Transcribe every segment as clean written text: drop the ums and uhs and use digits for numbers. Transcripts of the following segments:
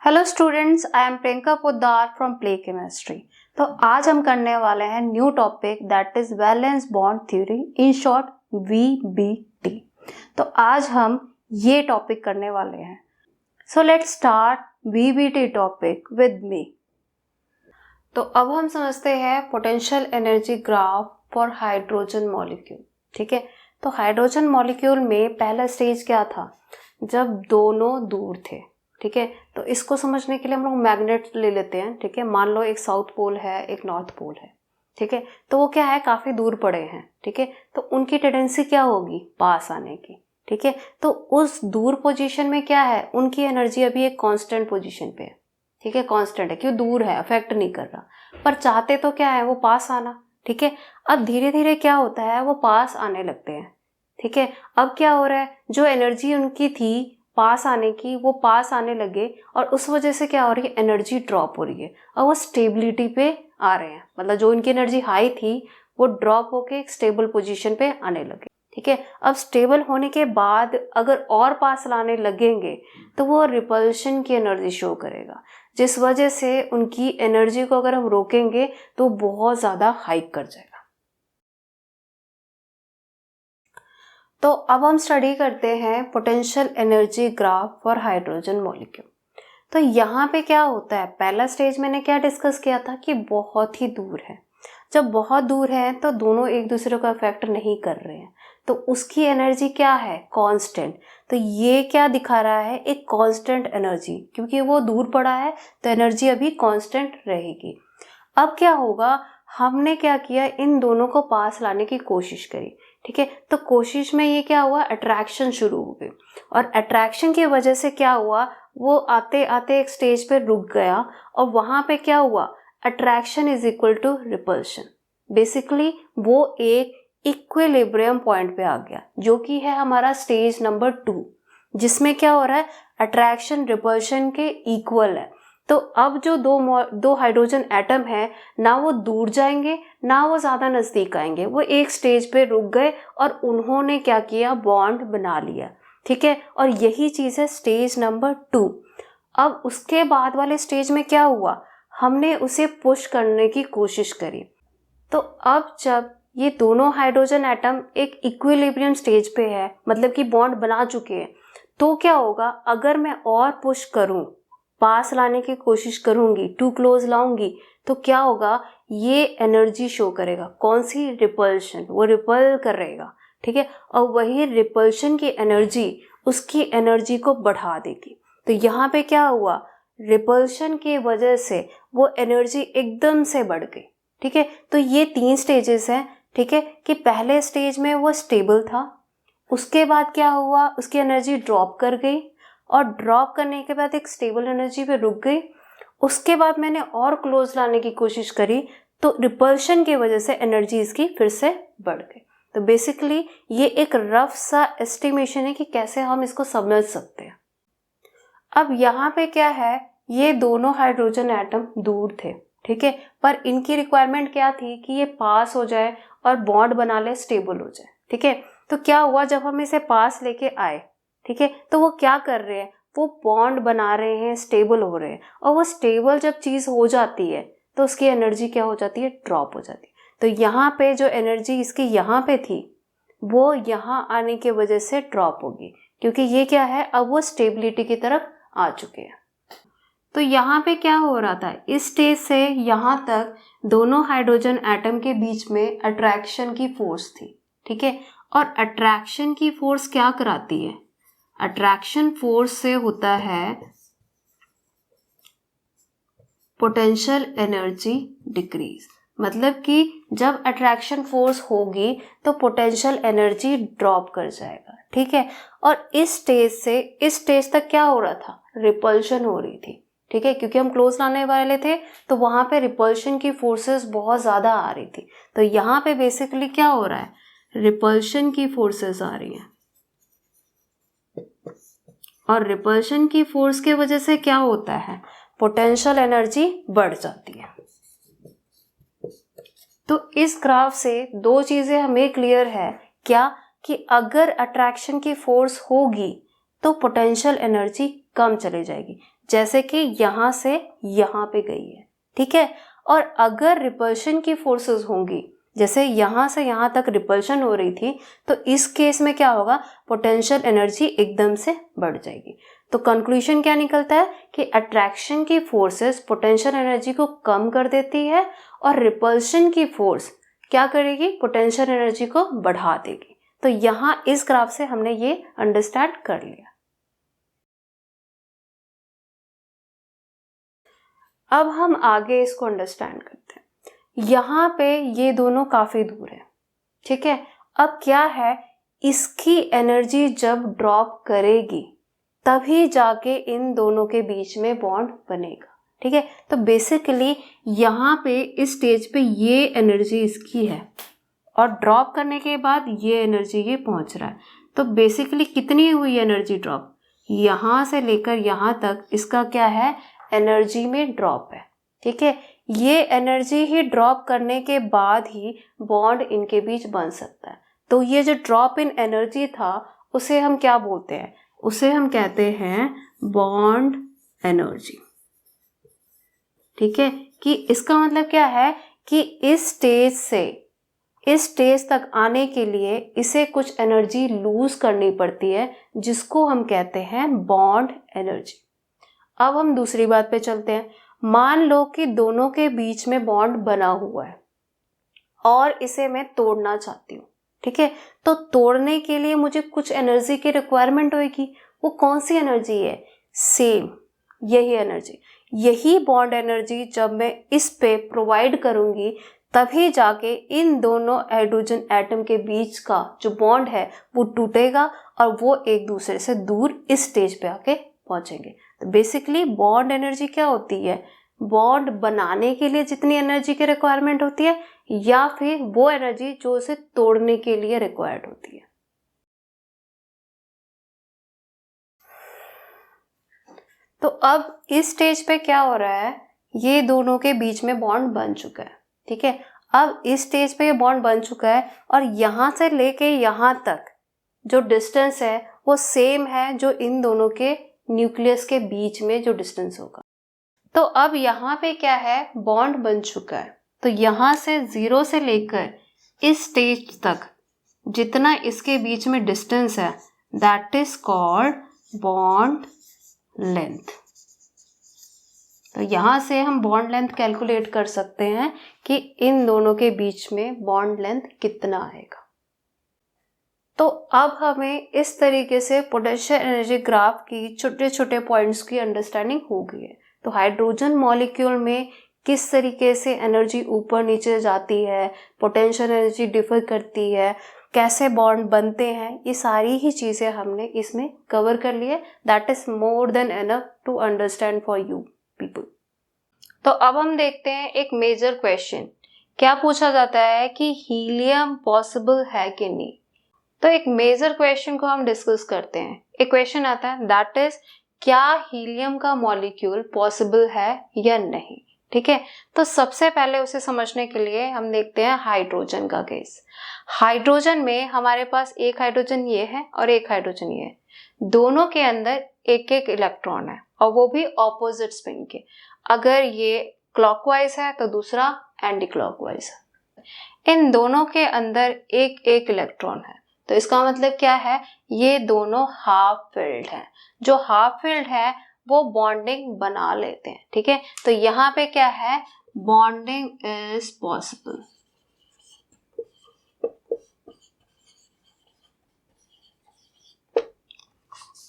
Hello students, I am Priyanka Poddar from play chemistry. तो आज हम करने वाले हैं new topic that is valence bond theory, in short VBT। तो आज हम ये टॉपिक करने वाले हैं। So let's start VBT topic with me. तो अब हम समझते हैं potential energy graph for hydrogen molecule. ठीक है, तो हाइड्रोजन मॉलिक्यूल में पहला स्टेज क्या था? जब दोनों दूर थे। ठीक है, तो इसको समझने के लिए हम लोग मैग्नेट ले लेते हैं। ठीक है, मान लो एक साउथ पोल है, एक नॉर्थ पोल है। ठीक है, तो वो क्या है, काफी दूर पड़े हैं। ठीक है, तो उनकी टेंडेंसी क्या होगी? पास आने की। ठीक है, तो उस दूर पोजीशन में क्या है, उनकी एनर्जी अभी एक कांस्टेंट पोजीशन पे है। ठीक है, कांस्टेंट है, क्यों? दूर है, अफेक्ट नहीं कर रहा, पर चाहते तो क्या है, वो पास आना। ठीक है, अब धीरे धीरे क्या होता है, वो पास आने लगते हैं। ठीक है, अब क्या हो रहा है, जो एनर्जी उनकी थी पास आने की, वो पास आने लगे और उस वजह से क्या हो रही है, एनर्जी ड्रॉप हो रही है और वो स्टेबिलिटी पे आ रहे हैं। मतलब जो इनकी एनर्जी हाई थी वो ड्रॉप होके एक स्टेबल पोजीशन पे आने लगे। ठीक है, अब स्टेबल होने के बाद अगर और पास लाने लगेंगे तो वो रिपल्शन की एनर्जी शो करेगा, जिस वजह से उनकी एनर्जी को अगर हम रोकेंगे तो बहुत ज्यादा हाइक कर जाएगा। तो अब हम स्टडी करते हैं potential energy graph for hydrogen molecule. तो यहाँ पे क्या होता है, पहला स्टेज मैंने क्या डिस्कस किया था कि बहुत ही दूर है। जब बहुत दूर है तो दोनों एक दूसरे को अफेक्ट नहीं कर रहे हैं, तो उसकी एनर्जी क्या है, कांस्टेंट। तो ये क्या दिखा रहा है, एक कांस्टेंट एनर्जी, क्योंकि वो दूर पड़ा है तो एनर्जी अभी कांस्टेंट रहेगी। अब क्या होगा, हमने क्या किया, इन दोनों को पास लाने की कोशिश करी। ठीक है, तो कोशिश में ये क्या हुआ, अट्रैक्शन शुरू हो गई और अट्रैक्शन की वजह से क्या हुआ, वो आते आते एक स्टेज पे रुक गया और वहां पे क्या हुआ, attraction is equal to repulsion. Basically वो एक इक्विलिब्रियम पॉइंट पे आ गया, जो कि है हमारा स्टेज नंबर 2, जिसमें क्या हो रहा है, अट्रैक्शन रिपल्शन के इक्वल है। तो अब जो दो हाइड्रोजन एटम है, ना वो दूर जाएंगे ना वो ज्यादा नजदीक आएंगे, वो एक स्टेज पे रुक गए और उन्होंने क्या किया, बॉन्ड बना लिया। ठीक है, और यही चीज है स्टेज नंबर 2। अब उसके बाद वाले स्टेज में क्या हुआ, हमने उसे पुश करने की कोशिश करी। तो अब जब ये दोनों हाइड्रोजन एटम एक इक्विलिब्रियम स्टेज पे है, मतलब कि बॉन्ड बना चुके हैं, तो क्या होगा, अगर मैं और पुश करूं, पास लाने की कोशिश करूंगी, टू क्लोज लाऊंगी, तो क्या होगा, ये एनर्जी शो करेगा। कौन सी? रिपल्शन, वो रिपल करेगा। ठीक है, और वही रिपल्शन की एनर्जी उसकी एनर्जी को बढ़ा देगी। तो यहाँ पे क्या हुआ, रिपल्शन की वजह से वो एनर्जी एकदम से बढ़ गई। ठीक है, तो ये 3 स्टेजेस हैं। ठीक है, कि पहले स्टेज में वो स्टेबल था, उसके बाद क्या हुआ, उसकी एनर्जी ड्रॉप कर गई और ड्रॉप करने के बाद एक स्टेबल एनर्जी पे रुक गई। उसके बाद मैंने और क्लोज लाने की कोशिश करी तो रिपल्शन की वजह से एनर्जी इसकी फिर से बढ़ गई। तो बेसिकली ये एक रफ सा एस्टिमेशन है कि कैसे हम इसको समझ सकते हैं। अब यहाँ पे क्या है, ये दोनों हाइड्रोजन एटम दूर थे। ठीक है, पर इनकी रिक्वायरमेंट क्या थी कि ये पास हो जाए और बॉन्ड बना ले, स्टेबल हो जाए। ठीक है, तो क्या हुआ, जब हम इसे पास लेके आए, ठीक है, तो वो क्या कर रहे हैं, वो बॉन्ड बना रहे हैं, स्टेबल हो रहे हैं। और वो स्टेबल जब चीज हो जाती है तो उसकी एनर्जी क्या हो जाती है, ड्रॉप हो जाती है। तो यहाँ पे जो एनर्जी इसकी यहाँ पे थी वो यहाँ आने की वजह से ड्रॉप होगी, क्योंकि ये क्या है, अब वो स्टेबिलिटी की तरफ आ चुके हैं। तो यहाँ पे क्या हो रहा था, इस स्टेज से यहाँ तक दोनों हाइड्रोजन एटम के बीच में अट्रैक्शन की फोर्स थी। ठीक है, और अट्रैक्शन की फोर्स क्या कराती है, अट्रैक्शन फोर्स से होता है पोटेंशियल एनर्जी डिक्रीज। मतलब कि जब अट्रैक्शन फोर्स होगी तो पोटेंशियल एनर्जी ड्रॉप कर जाएगा। ठीक है, और इस स्टेज से इस स्टेज तक क्या हो रहा था, रिपल्शन हो रही थी। ठीक है, क्योंकि हम क्लोज लाने वाले थे तो वहां पे रिपल्शन की फोर्सेस बहुत ज्यादा आ रही थी। तो यहाँ पे बेसिकली क्या हो रहा है, रिपल्शन की फोर्सेस आ रही हैं और रिपल्शन की फोर्स की वजह से क्या होता है, पोटेंशियल एनर्जी बढ़ जाती है। तो इस ग्राफ से 2 चीजें हमें क्लियर है, क्या, कि अगर अट्रैक्शन की फोर्स होगी तो पोटेंशियल एनर्जी कम चली जाएगी, जैसे कि यहाँ से यहाँ पे गई है, ठीक है। और अगर रिपल्शन की फोर्सेस होंगी, जैसे यहाँ से यहाँ तक रिपल्शन हो रही थी, तो इस केस में क्या होगा, पोटेंशियल एनर्जी एकदम से बढ़ जाएगी। तो कंक्लूजन क्या निकलता है कि अट्रैक्शन की फोर्सेस पोटेंशियल एनर्जी को कम कर देती है और रिपल्शन की फोर्स क्या करेगी, पोटेंशियल एनर्जी को बढ़ा देगी। तो यहाँ इस ग्राफ से हमने ये अंडरस्टैंड कर लिया। अब हम आगे इसको अंडरस्टैंड करते हैं। यहाँ पे ये दोनों काफी दूर है, ठीक है। अब क्या है, इसकी एनर्जी जब ड्रॉप करेगी तभी जाके इन दोनों के बीच में बॉन्ड बनेगा, ठीक है। तो बेसिकली यहाँ पे इस स्टेज पे ये एनर्जी इसकी है और ड्रॉप करने के बाद ये एनर्जी ये पहुंच रहा है। तो बेसिकली कितनी हुई एनर्जी ड्रॉप, यहाँ से लेकर यहाँ तक इसका क्या है, एनर्जी में ड्रॉप है, ठीक है। ये एनर्जी ही ड्रॉप करने के बाद ही बॉन्ड इनके बीच बन सकता है। तो ये जो ड्रॉप इन एनर्जी था उसे हम क्या बोलते हैं, उसे हम कहते हैं बॉन्ड एनर्जी, ठीक है। कि इसका मतलब क्या है कि इस स्टेज से इस स्टेज तक आने के लिए इसे कुछ एनर्जी लूज करनी पड़ती है, जिसको हम कहते हैं बॉन्ड एनर्जी। अब हम दूसरी बात पे चलते हैं। मान लो कि दोनों के बीच में बॉन्ड बना हुआ है और इसे मैं तोड़ना चाहती हूँ, ठीक है। तो तोड़ने के लिए मुझे कुछ एनर्जी की रिक्वायरमेंट होगी। वो कौन सी एनर्जी है, सेम यही एनर्जी, यही बॉन्ड एनर्जी जब मैं इस पे प्रोवाइड करूंगी तभी जाके इन दोनों हाइड्रोजन एटम के बीच का जो बॉन्ड है वो टूटेगा और वो एक दूसरे से दूर इस स्टेज पे आके पहुंचेंगे। तो बेसिकली बॉन्ड एनर्जी क्या होती है, बॉन्ड बनाने के लिए जितनी एनर्जी की रिक्वायरमेंट होती है या फिर वो एनर्जी जो उसे तोड़ने के लिए रिक्वायर्ड होती है। तो अब इस स्टेज पे क्या हो रहा है, ये दोनों के बीच में बॉन्ड बन चुका है, ठीक है। अब इस स्टेज पे ये बॉन्ड बन चुका है और यहाँ से लेके यहाँ तक जो डिस्टेंस है वो सेम है जो इन दोनों के न्यूक्लियस के बीच में जो डिस्टेंस होगा। तो अब यहाँ पे क्या है, बॉन्ड बन चुका है। तो यहाँ से 0 से लेकर इस स्टेज तक जितना इसके बीच में डिस्टेंस है that is called bond length. तो यहाँ से हम बॉन्ड लेंथ कैलकुलेट कर सकते हैं कि इन दोनों के बीच में बॉन्ड लेंथ कितना आएगा। तो अब हमें इस तरीके से पोटेंशियल एनर्जी ग्राफ की छोटे छोटे पॉइंट्स की अंडरस्टैंडिंग हो गई है। तो हाइड्रोजन मॉलिक्यूल में किस तरीके से एनर्जी ऊपर नीचे जाती है, पोटेंशियल एनर्जी डिफर करती है, कैसे बॉन्ड बनते हैं, ये सारी ही चीज़ें हमने इसमें कवर कर लिए। That is more than enough to understand for you people. तो अब हम देखते हैं एक मेजर क्वेश्चन, क्या पूछा जाता है कि हीलियम पॉसिबल है कि नहीं। तो एक मेजर क्वेश्चन को हम डिस्कस करते हैं। एक क्वेश्चन आता है दैट इज क्या हीलियम का मॉलिक्यूल पॉसिबल है या नहीं, ठीक है। तो सबसे पहले उसे समझने के लिए हम देखते हैं हाइड्रोजन का केस। हाइड्रोजन में हमारे पास एक हाइड्रोजन ये है और एक हाइड्रोजन ये है, दोनों के अंदर एक एक इलेक्ट्रॉन है और वो भी ऑपोजिट स्पिन के। अगर ये क्लॉकवाइज है तो दूसरा एंटी क्लॉकवाइज है। इन दोनों के अंदर एक एक इलेक्ट्रॉन है, तो इसका मतलब क्या है, ये दोनों हाफ फिल्ड हैं। जो हाफ फिल्ड है वो बॉन्डिंग बना लेते हैं, ठीक है। तो यहाँ पे क्या है, बॉन्डिंग इज पॉसिबल।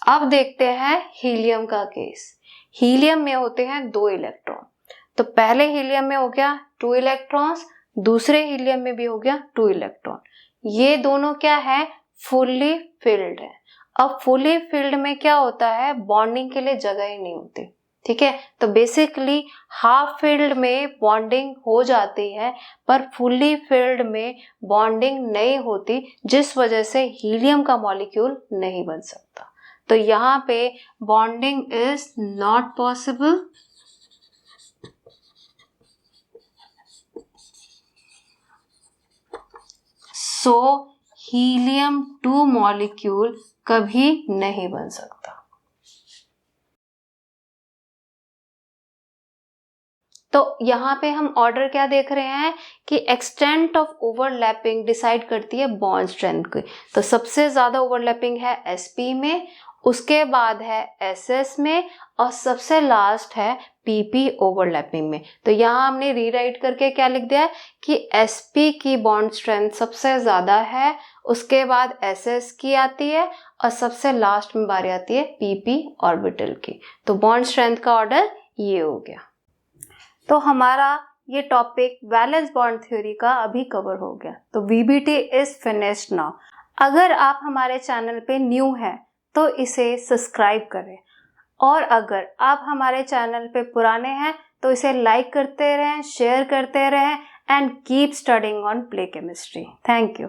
अब देखते हैं हीलियम का केस। हीलियम में होते हैं 2 इलेक्ट्रॉन। तो पहले हीलियम में हो गया 2 इलेक्ट्रॉन्स, दूसरे हीलियम में भी हो गया 2 इलेक्ट्रॉन। ये दोनों क्या है, फुल्ली फिल्ड है। अब फुली फिल्ड में क्या होता है, बॉन्डिंग के लिए जगह ही नहीं होती, ठीक है। तो बेसिकली हाफ फिल्ड में बॉन्डिंग हो जाती है पर फुली फिल्ड में बॉन्डिंग नहीं होती, जिस वजह से हीलियम का मॉलिक्यूल नहीं बन सकता। तो यहाँ पे bonding is not possible. So helium 2 molecule कभी नहीं बन सकता। तो यहाँ पे हम ऑर्डर क्या देख रहे हैं कि एक्सटेंट ऑफ ओवरलैपिंग डिसाइड करती है बॉन्ड स्ट्रेंथ की। तो सबसे ज़्यादा ओवरलैपिंग है sp में, उसके बाद है ss में, और सबसे लास्ट है pp ओवरलैपिंग में। तो यहाँ हमने रीराइट करके क्या लिख दिया है कि sp की बॉन्ड स्ट्रेंथ सबसे ज़्यादा है, उसके बाद ss की आती है, और सबसे लास्ट में बारी आती है pp ऑर्बिटल की। तो बॉन्ड स्ट्रेंथ का ऑर्डर ये हो गया। तो हमारा ये टॉपिक वैलेंस बॉन्ड थ्योरी का अभी कवर हो गया। तो VBT इज फिनिश्ड नाउ। अगर आप हमारे चैनल पे न्यू हैं तो इसे सब्सक्राइब करें, और अगर आप हमारे चैनल पे पुराने हैं तो इसे लाइक करते रहें, शेयर करते रहें, and keep studying on play chemistry. Thank you.